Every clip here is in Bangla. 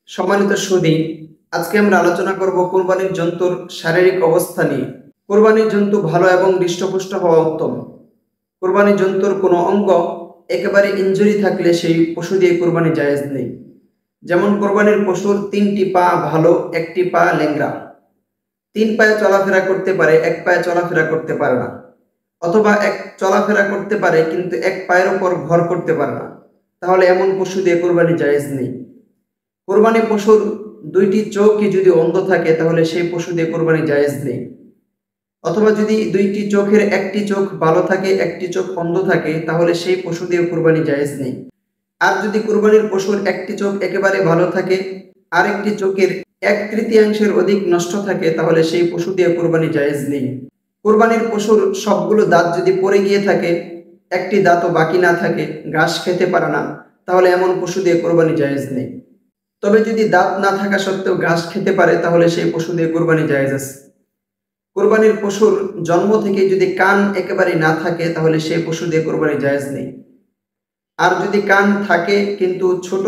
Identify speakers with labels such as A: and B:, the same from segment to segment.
A: সম্মানিত সুধী, আজকে আমরা আলোচনা করব কুরবানির জন্তুর শারীরিক অবস্থা নিয়ে। কুরবানির জন্তু ভালো এবং হৃষ্টপুষ্ট হওয়া উত্তম। কুরবানির জন্তুর কোনো অঙ্গ একেবারে ইনজুরি থাকলে সেই পশু দিয়ে কুরবানি জায়েজ নেই। যেমন কুরবানির পশুর 3টি পা ভালো, 1টি পা ল্যাংড়া। 3 পায়ে চলাফেরা করতে পারে, 1 পায়ে চলাফেরা করতে পারে না, অথবা এক চলাফেরা করতে পারে কিন্তু 1 পায়ের উপর ভর করতে পারে না, তাহলে এমন পশু দিয়ে কুরবানি জায়েজ নেই। কোরবানি পশুর 2টি চোখই যদি অন্ধ থাকে তাহলে সেই পশু দিয়ে কোরবানি জায়েজ নেই। অথবা যদি 2টি চোখের 1টি চোখ ভালো থাকে, 1টি চোখ অন্ধ থাকে, তাহলে সেই পশু দিয়ে কোরবানি জায়েজ নেই। আর যদি কোরবানির পশুর 1টি চোখ একেবারে ভালো থাকে, আর 1টি চোখের 1/3 অধিক নষ্ট থাকে, তাহলে সেই পশু দিয়ে কোরবানি জায়েজ নেই। কোরবানির পশুর সবগুলো দাঁত যদি পড়ে গিয়ে থাকে, 1টি দাঁতও বাকি না থাকে, ঘাস খেতে পারে না, তাহলে এমন পশু দিয়ে কোরবানি জায়েজ নেই। তবে যদি দাঁত না থাকা সত্ত্বেও ঘাস খেতে পারে, তাহলে সেই পশু দিয়ে কোরবানি জায়েজ আছে। কোরবানির পশুর জন্ম থেকে যদি কান একেবারে না থাকে, তাহলে সেই পশু দিয়ে কোরবানি জায়েজ নেই। আর যদি কান থাকে কিন্তু ছোট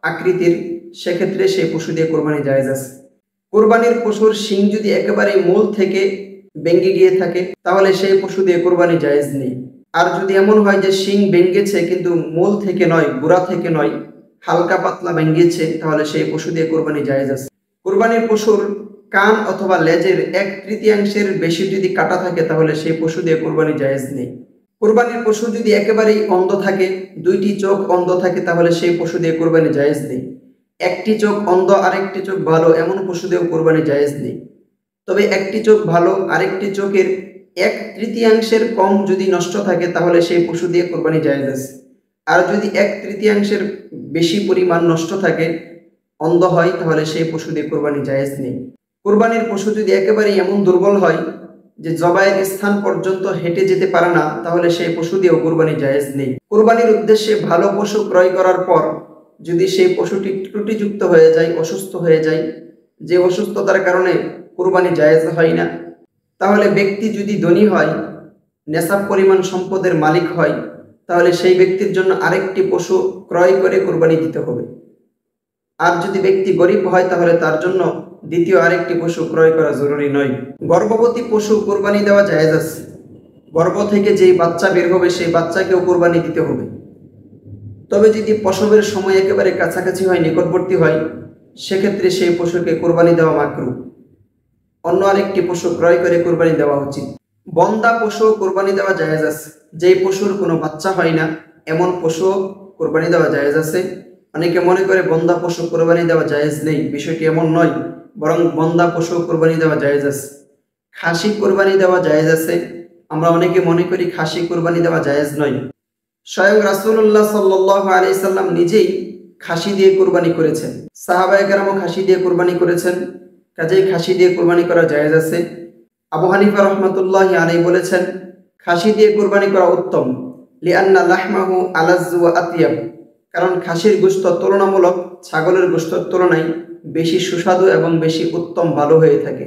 A: আকৃতির, সেক্ষেত্রে সেই পশু দিয়ে কোরবানি জায়েজ আছে। কোরবানির পশুর শিং যদি একেবারে মূল থেকে ভেঙে গিয়ে থাকে, তাহলে সেই পশু দিয়ে কোরবানি জায়েজ নেই। আর যদি এমন হয় যে শিং ভেঙেছে কিন্তু মূল থেকে নয়, গোড়া থেকে নয়, হালকা পাতলা ভেঙেছে, তাহলে সেই পশু দিয়ে কোরবানি জায়েজ আছে। কোরবানির পশুর কান অথবা লেজের 1/3 বেশি যদি কাটা থাকে, তাহলে সেই পশু দিয়ে কোরবানি জায়েজ নেই। কোরবানির পশু যদি একেবারেই অন্ধ থাকে, 2টি চোখ অন্ধ থাকে, তাহলে সেই পশু দিয়ে কোরবানি জায়েজ নেই। 1টি চোখ অন্ধ আরেকটি চোখ ভালো, এমন পশু দিয়েও কোরবানি জায়েজ নেই। তবে 1টি চোখ ভালো, আরেকটি চোখের 1/3 কম যদি নষ্ট থাকে, তাহলে সেই পশু দিয়ে কোরবানি জায়েজ আছে। আর যদি 1/3 বেশি পরিমাণ নষ্ট থাকে, অন্ধ হয়, তাহলে সেই পশু দিয়ে কোরবানি জায়েজ নেই। কোরবানির পশু যদি একেবারে এমন দুর্বল হয় যে জবাইয়ের স্থান পর্যন্ত হেঁটে যেতে পারে না, তাহলে সেই পশু দিয়েও কোরবানি জায়েজ নেই। কোরবানির উদ্দেশ্যে ভালো পশু ক্রয় করার পর যদি সেই পশুটি ত্রুটিযুক্ত হয়ে যায়, অসুস্থ হয়ে যায়, যে অসুস্থতার কারণে কোরবানি জায়েজ হয় না, তাহলে ব্যক্তি যদি ধনী হয়, নেশাব পরিমাণ সম্পদের মালিক হয়, তাহলে সেই ব্যক্তির জন্য আরেকটি পশু ক্রয় করে কোরবানি দিতে হবে। আর যদি ব্যক্তি গরিব হয়, তাহলে তার জন্য দ্বিতীয় আরেকটি পশু ক্রয় করা জরুরি নয়। গর্ভবতী পশু কোরবানি দেওয়া জায়েজ আছে। গর্ভ থেকে যেই বাচ্চা বের হবে, সেই বাচ্চাকেও কোরবানি দিতে হবে। তবে যদি প্রসবের সময় একেবারে কাছাকাছি হয়, নিকটবর্তী হয়, সেক্ষেত্রে সেই পশুকে কোরবানি দেওয়া মাকরুহ। অন্য আরেকটি পশু ক্রয় করে কোরবানি দেওয়া উচিত। বন্ধা পশু কোরবানি দেওয়া জায়েজ আছে। যেই পশুর কোনো বাচ্চা হয় না, এমন পশু কোরবানি দেওয়া জায়েজ আছে। অনেকে মনে করে বন্ধা পশু কোরবানি দেওয়া জায়েজ নেই, বিষয়টি এমন নয়, বরং বন্ধা পশু কোরবানি দেওয়া জায়েজ আছে। খাসি কোরবানি দেওয়া জায়েজ আছে। আমরা অনেকে মনে করি খাসি কোরবানি দেওয়া জায়েজ নয়। স্বয়ং রাসূলুল্লাহ সাল্লাল্লাহু আলাইহি সাল্লাম নিজেই খাসি দিয়ে কোরবানি করেছেন, সাহাবায়ে কেরামও খাসি দিয়ে কোরবানি করেছেন, কাজেই খাসি দিয়ে কোরবানি করা জায়েজ আছে। আবু হানিফা রাহমাতুল্লাহি আলাইহি বলেছেন, খাসি দিয়ে কোরবানি করা উত্তম, লিআন্না লাহমাহু আলাজ্জু ওয়া আতিয়াব, কারণ খাসির গোশত তুলনামূলক ছাগলের গোশতের তুলনায় বেশি সুস্বাদু এবং বেশি উত্তম, ভালো হয়ে থাকে।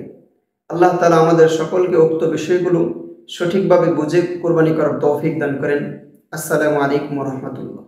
A: আল্লাহ তাআলা আমাদের সকলকে উক্ত বিষয়গুলো সঠিকভাবে বুঝে কোরবানি করার তৌফিক দান করেন। আসসালামু আলাইকুম ওয়া রাহমাতুল্লাহ।